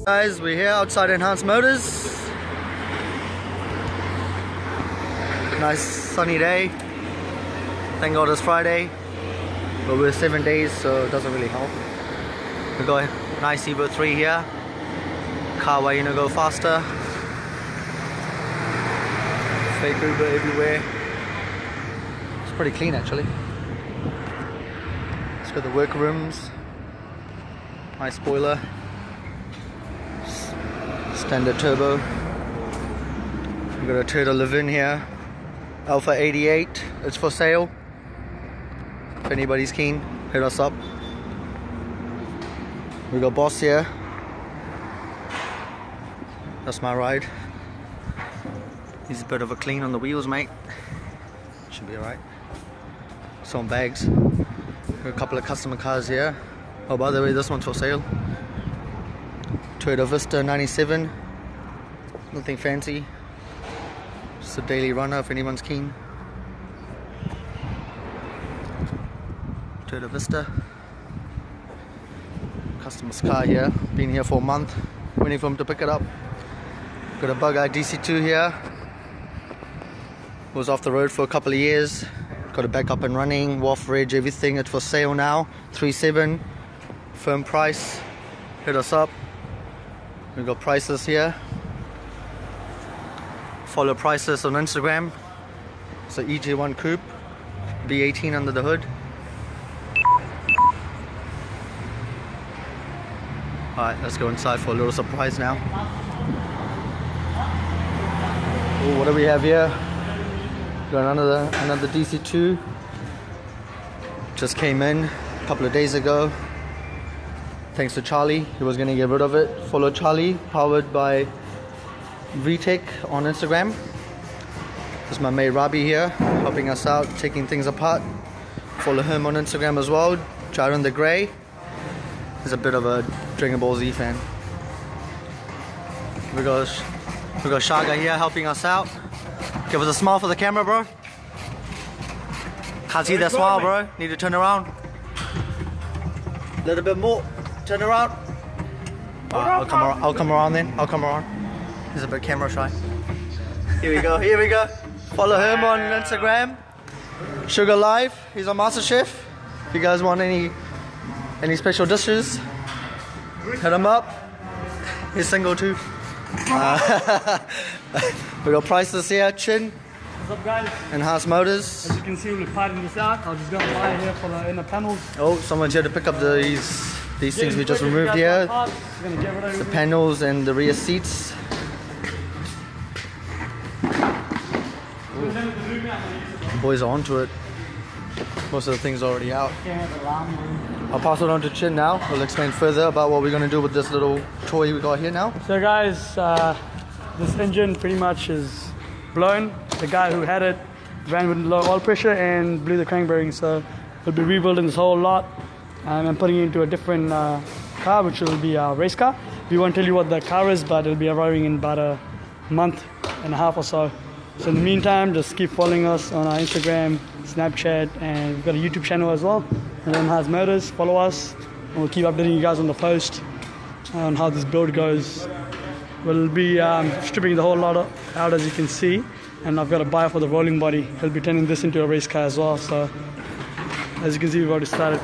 Guys, we're here outside Enhanced Motors. Nice sunny day. Thank God it's Friday, but we're 7 days, so it doesn't really help. We got a nice Evo 3 here. Car way, go faster. Fake Uber everywhere. It's pretty clean actually. Let's go to the workrooms. Nice spoiler. Standard turbo. We've got a Toyota live-in here. Alpha 88. It's for sale. If anybody's keen, hit us up. We got Boss here. That's my ride. He's a bit of a clean on the wheels, mate. Should be alright. Some bags. Got a couple of customer cars here. Oh, by the way, this one's for sale. Toyota Vista 97. Nothing fancy. Just a daily runner if anyone's keen. Toyota Vista. Customer's car here. Been here for a month. Waiting for him to pick it up. Got a bug-eyed DC2 here. Was off the road for a couple of years. Got it back up and running. WAF reg, everything. It's for sale now. 3.7. Firm price. Hit us up. We've got prices here. Follow prices on Instagram. It's a EJ1 coupe, B18 under the hood. Alright, let's go inside for a little surprise now. Ooh, what do we have here? Got another DC2. Just came in a couple of days ago. Thanks to Charlie, he was going to get rid of it. Follow Charlie, powered by VTech on Instagram. There's my mate Rabi here, helping us out, taking things apart. Follow him on Instagram as well. Jaron the Grey. He's a bit of a Dragon Ball Z fan. We got Shagar here helping us out. Give us a smile for the camera, bro. Can't see that smile, bro. Need to turn around. A little bit more. Turn around. I'll come around then. I'll come around. He's a bit camera shy. Here we go. Here we go. Follow him on Instagram. Sugar Live. He's on MasterChef. If you guys want any special dishes, hit him up. He's single too. We got prices here. Chin. What's up, guys? Enhanced Motors. As you can see, we're parting this out. I'll just go and buy it here for the inner panels. Oh, someone's here to pick up these things we just removed here. The panels and the rear seats. The boys are onto it. Most of the things are already out. I'll pass it on to Chin now. We'll explain further about what we're going to do with this little toy we got here now. So guys, this engine pretty much is blown. The guy who had it ran with low oil pressure and blew the crank bearing, so we'll be rebuilding this whole lot and putting it into a different car, which will be a race car. We won't tell you what the car is, but it'll be arriving in about a month and a half or so. So in the meantime, just keep following us on our Instagram, Snapchat, and we've got a YouTube channel as well. And then Enhanced Motors, follow us, and we'll keep updating you guys on the post on how this build goes. We'll be stripping the whole lot out, as you can see, and I've got a buyer for the rolling body. He'll be turning this into a race car as well. So as you can see, we've already started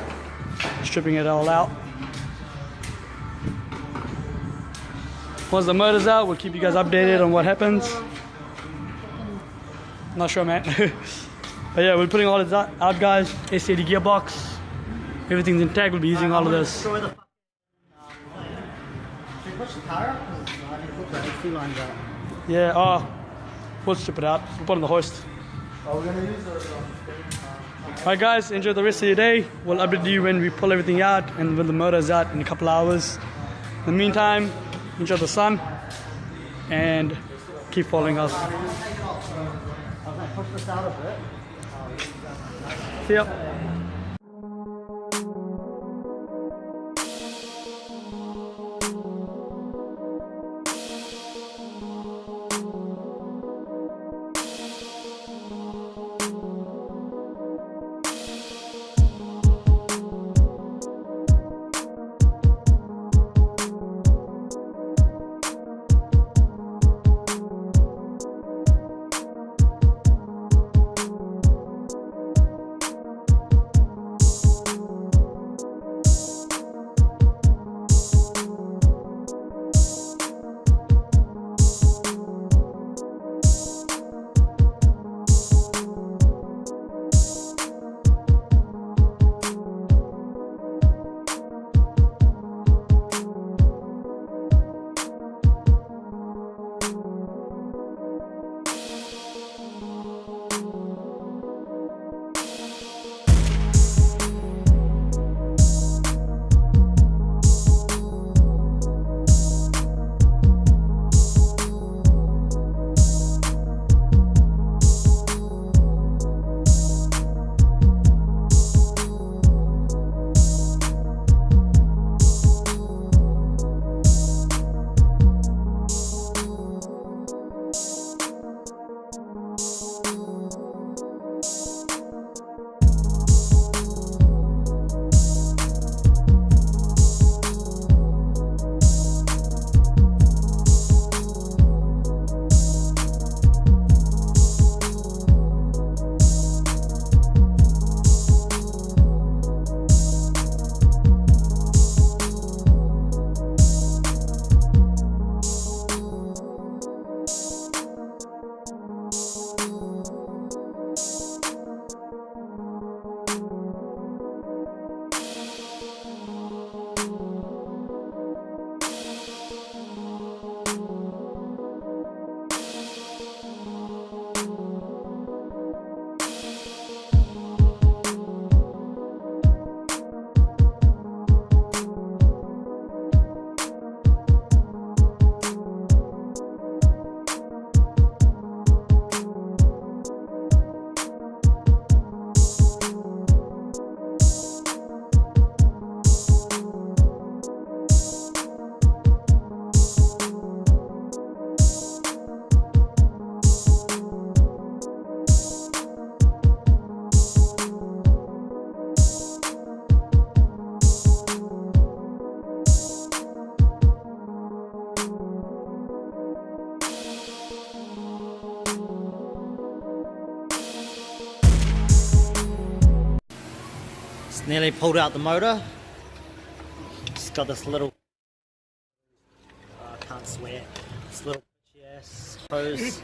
stripping it all out. Once the motor's out, we'll keep you guys updated on what happens. Not sure, man. But yeah, we're putting all this out, guys. S80 gearbox. Everything's intact. We'll be using all of this. Yeah, we'll strip it out. We'll put it on the hoist. Alright guys, enjoy the rest of your day. We'll update you when we pull everything out and when the motor's out in a couple hours. In the meantime, enjoy the sun and keep following us. See ya. Nearly pulled out the motor. It's got this little, I can't swear, this little yes hose.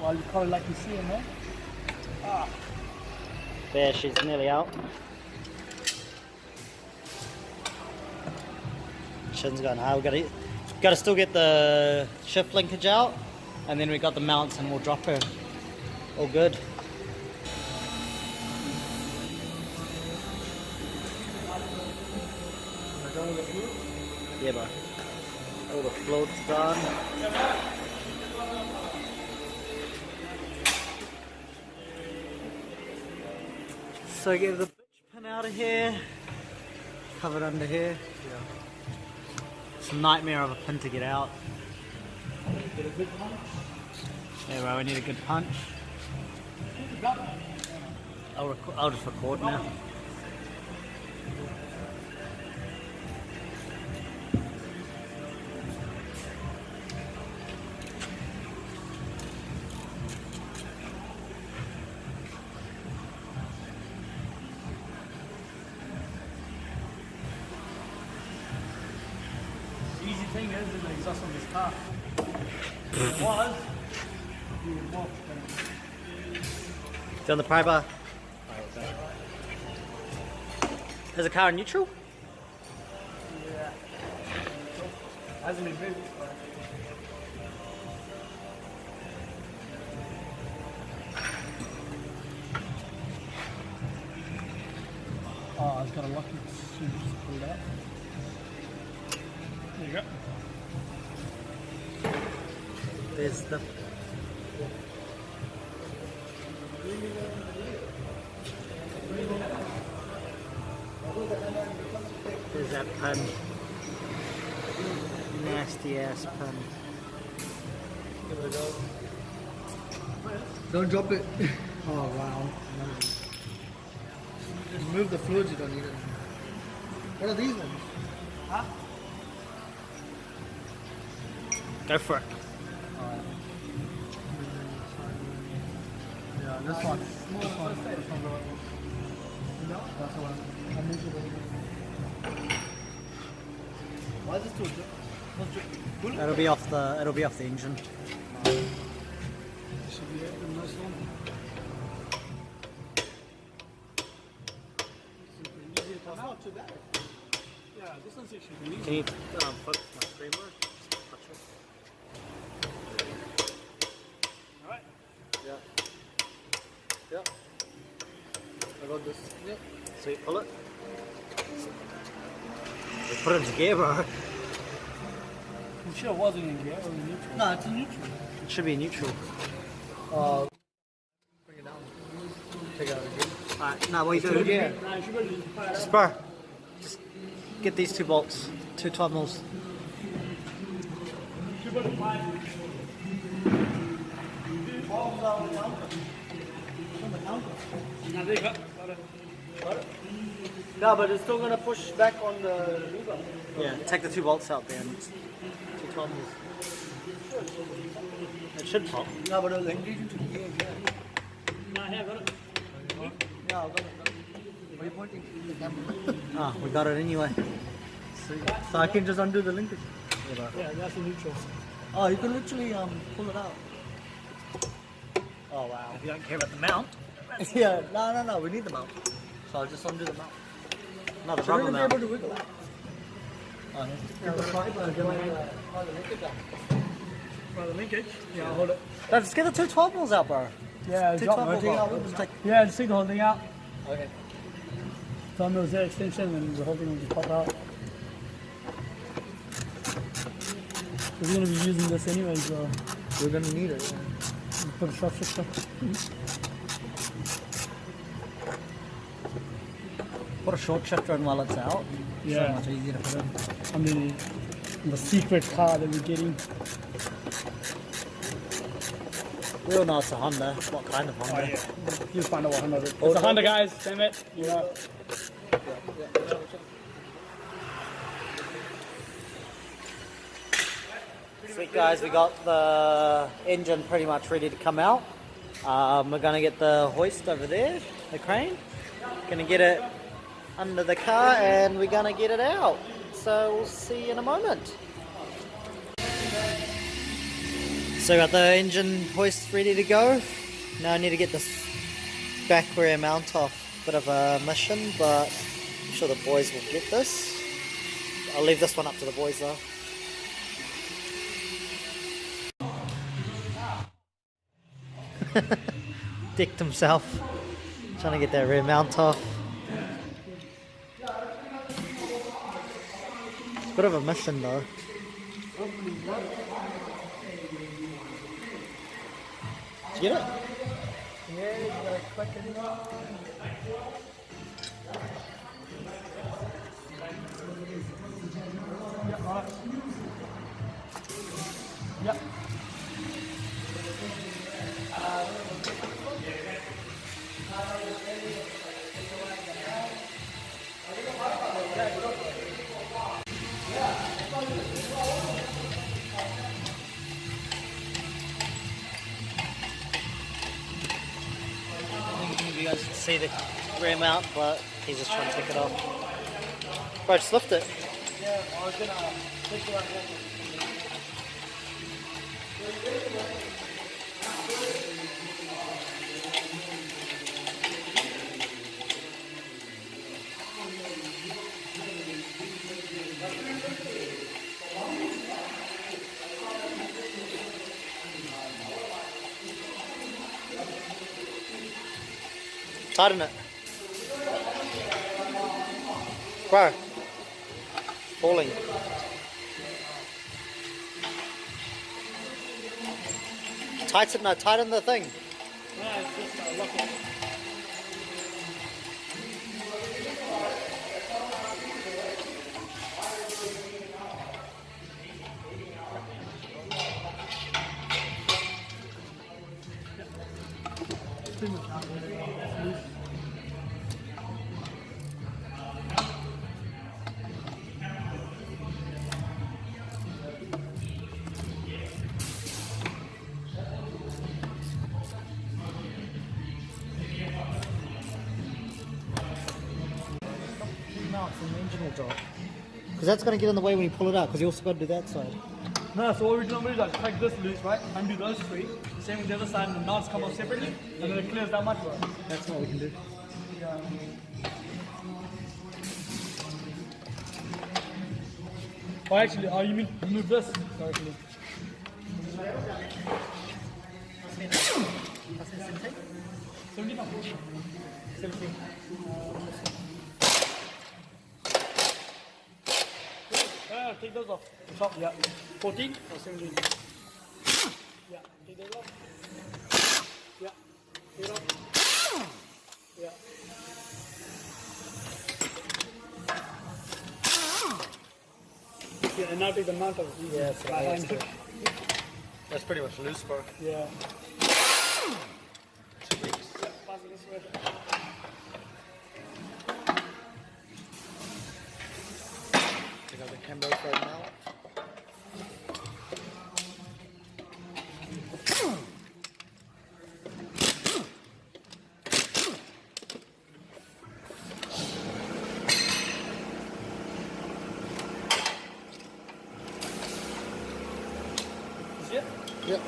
Well, you call it like you see it, man. There, she's nearly out. Shin's going, we gotta still get the shift linkage out, and then we got the mounts and we'll drop her. All good. Yeah, bro. All the float's done. So get the bitch pin out of here. Covered under here. Yeah. It's a nightmare of a pin to get out. Get a good punch. Yeah, bro, we need a good punch. I'll just record now. The easy thing is the exhaust on this car. It was. You would walk. It's on the pry bar. Is the car in neutral? Yeah. Hasn't been moved. Oh, it's got a lucky switch just pulled out. There you go. There's the... There's that pin. Nasty ass pin. Give it a go. Don't drop it. Oh wow. Just move the fluids, you don't need it. What are these ones? Huh? Go for it. Yeah, this one. This one. That's the one. Why is this too? It'll be off the engine. Should be it, the nice one. It's not too bad. Yeah, this one's actually easy. Can you focus my screen more? Touch it. Alright. Yeah. Yeah. I got this. Yep. Sweet, pull it. We put it into gear, bro. I'm sure it wasn't in gear or in neutral. No, it's in neutral. It should be neutral. Bring it down. Take it out again. Alright, now what are you doing? Yeah. Nah, you should really fire it up. Bro, just get these two bolts, 2 12 mils. You should really fire it. Now there you go. Got it. No, but it's still gonna push back on the lever. Yeah, take the 2 bolts out there and 2 12 mils. It should pop. No, but it'll engage into the gear. Nah, here, got it. Yeah, I got it. Why are you pointing? The camera. Ah, we got it anyway. So I can just undo the linkage. Yeah, that's in neutral. Oh, you can literally pull it out. Oh wow. If you don't care about the mount. Yeah, no, we need the mount. So I'll just undo the mount. Not the So we're rubber gonna be mount. able to wiggle it. Yeah, the linkage out. Well, the linkage. Yeah, I'll hold it. No, just get the 2 12 mils out, bro. Yeah, Two drop 12 it. mils out. Just take... Yeah, just take the whole thing out. Okay. Thumb was there, extension, and the whole thing will just pop out. We're going to be using this anyway, so We're gonna need it. we'll put a short shifter. Put a short shifter in while it's out. Yeah. So much easier to put in. I mean, the secret car that we're getting. We all know it's a Honda. What kind of Honda? You'll find out what Honda is. It's a Honda, guys. Damn it. You know. Sweet guys, we got the engine pretty much ready to come out. We're gonna get the hoist over there, the crane, Gonna get it under the car and we're gonna get it out. So we'll see you in a moment. So got the engine hoist ready to go. Now I need to get this back rear mount off. Bit of a mission, but I'm sure the boys will get this. I'll leave this one up to the boys though. Dicked himself, trying to get that rear mount off. Bit of a mission though. Did you get it? Yeah, you gotta click it. Yeah, alright. Yep. I think you guys can see the rear mount, but he's just trying to take it off. Bro, just lift it. Yeah, I was gonna take it out. Tighten it. Bro. Falling. Tighten the thing. Yeah, it's just lock it. The engine will drop. Because that's going to get in the way when you pull it out, because you also got to do that side. No, so what we normally do is take this loose, right? Undo those three. Same with the other side, and the knots come off separately, and then it clears that much, right? That's what we can do. Yeah. Oh, actually, oh, you mean move this? Sorry, please. 17? 17. Take those off. The top, yeah. 14 or 17? Yeah, take those off. Yeah, take it off. Yeah. Yeah, and now take the mount of it. Yeah, so Behind it. That's pretty much loose, bro. Yeah. 2 weeks. Pass it this way. Check out the cambos right now. Is it? Yep.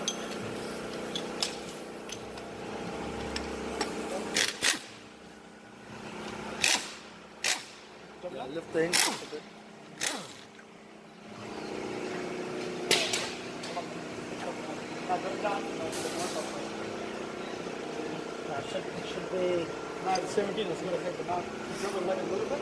Yeah, lift the engine a bit. It should be... No, it's 17, it's going to take the mount. You're going to let it a little bit?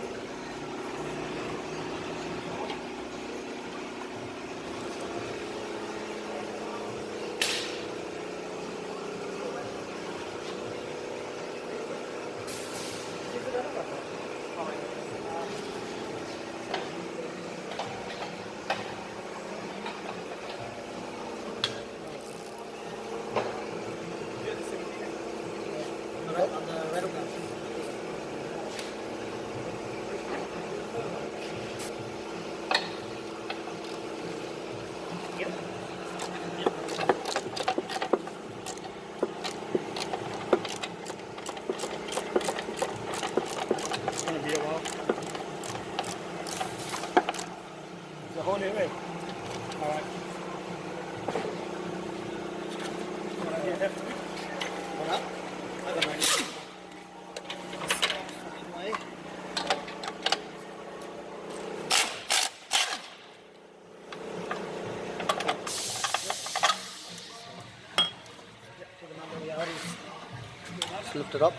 Just lift it up.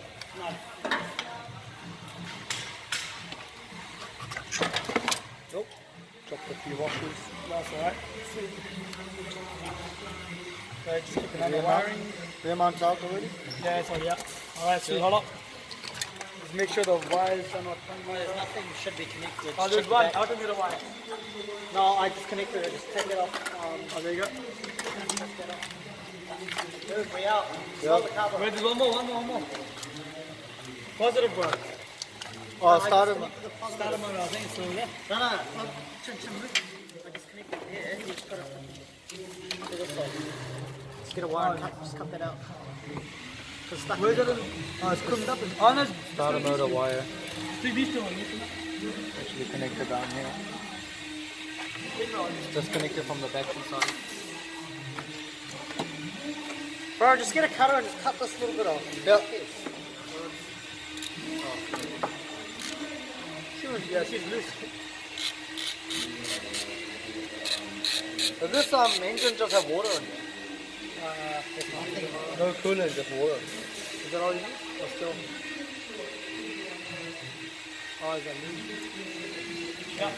Nope. Dropped a few washers. That's alright. Okay, just keep another wiring. Rear mount's out already? Yeah, it's already out. Alright, so hold up. Just make sure the wires are not coming. There's nothing should be connected. Oh, there's Check one. it How out. can get a wire? No, I just connected it. Just take it off. Oh, there you go. Move me out. Smell the cover. Wait, there's one more. Positive, bro. Oh, started. Start mode, I think, so yeah. No. Move. I just connected it here. You just put it to this side. Just get a wire and just cut that out. Where's it? Oh, it's cooked up. Oh, no. Starter motor wire. Stick these two on. Actually connected down here. Just connected from the battery side. Bro, just get a cutter and just cut this little bit off. Yep. She's loose. Does this engine just have water in it? No coolant, just water. Is that all you use? Or still? Oh, is that loose? Yeah.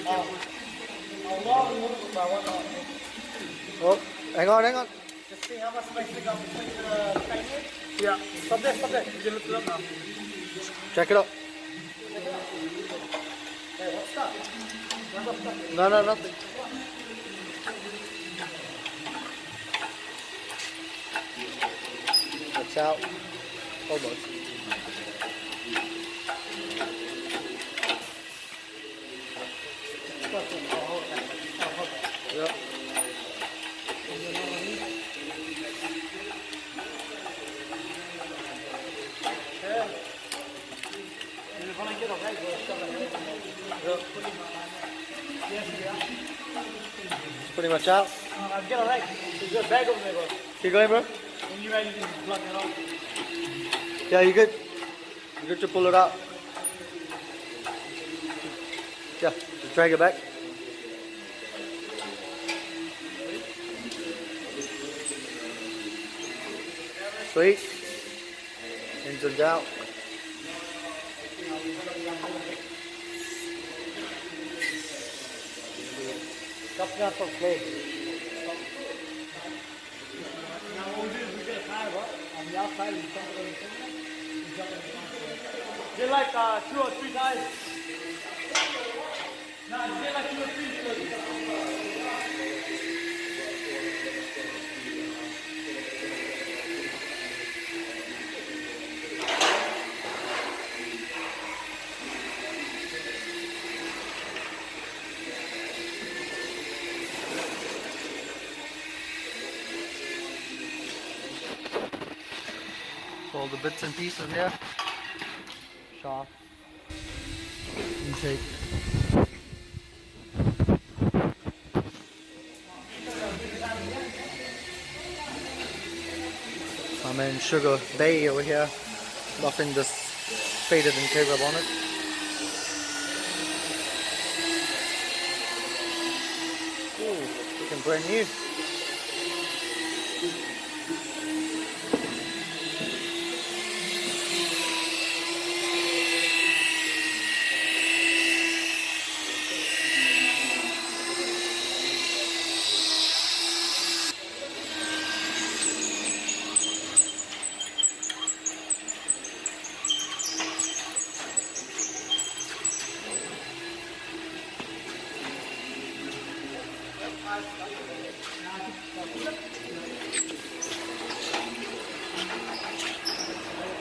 Oh, hang on. Just see how much space we got between the tank. Yeah. Stop there. You can lift it up now. Check it out. Hey, what's that? No, nothing. It's out. Almost. Yep. It's pretty much out. Get a rag. There's a bag over there, bro. Keep going, bro. When you're ready, you can plug it off. Yeah, you good? You good to pull it out? Yeah, just drag it back. Sweet. Engine's out. Stop down for flow. Now what we do is we get a tire, bro. On the outside, we jump it on the center. We jump it on the outside. Get like 2 or 3 tires. No, get like 2 or 3. All the bits and pieces here. Shaft. Intake. I'm in Sugar Bay over here, buffing this faded Integra bonnet. Ooh, looking brand new.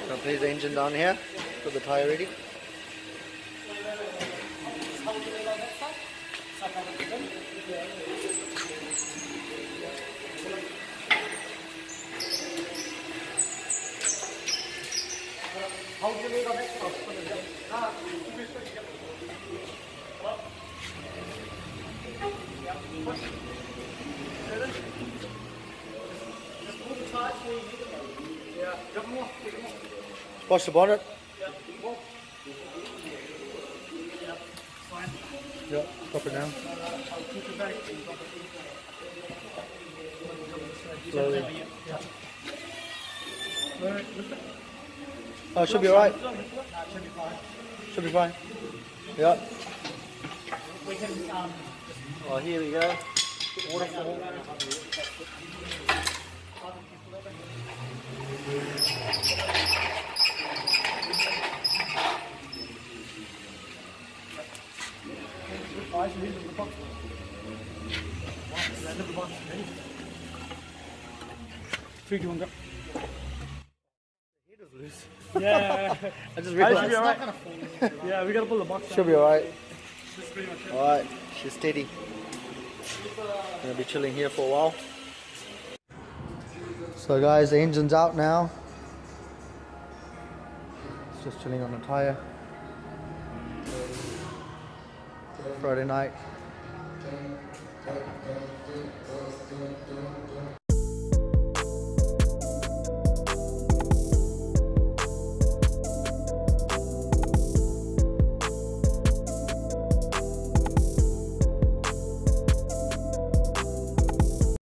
Gonna place the engine down here, put the tire ready. Hold your lead on that side. Push the bonnet. Yeah, drop it down. Slowly. Oh, it should be alright. Should be fine. Yeah. We can, Oh, here we go. Waterfall. Three, two, one, go. Yeah. I just Should realized. be alright. Yeah, we gotta pull the box Should be alright. That's pretty much it. Alright, she's steady. Gonna be chilling here for a while. So guys, the engine's out now. It's just chilling on the tire. Friday night.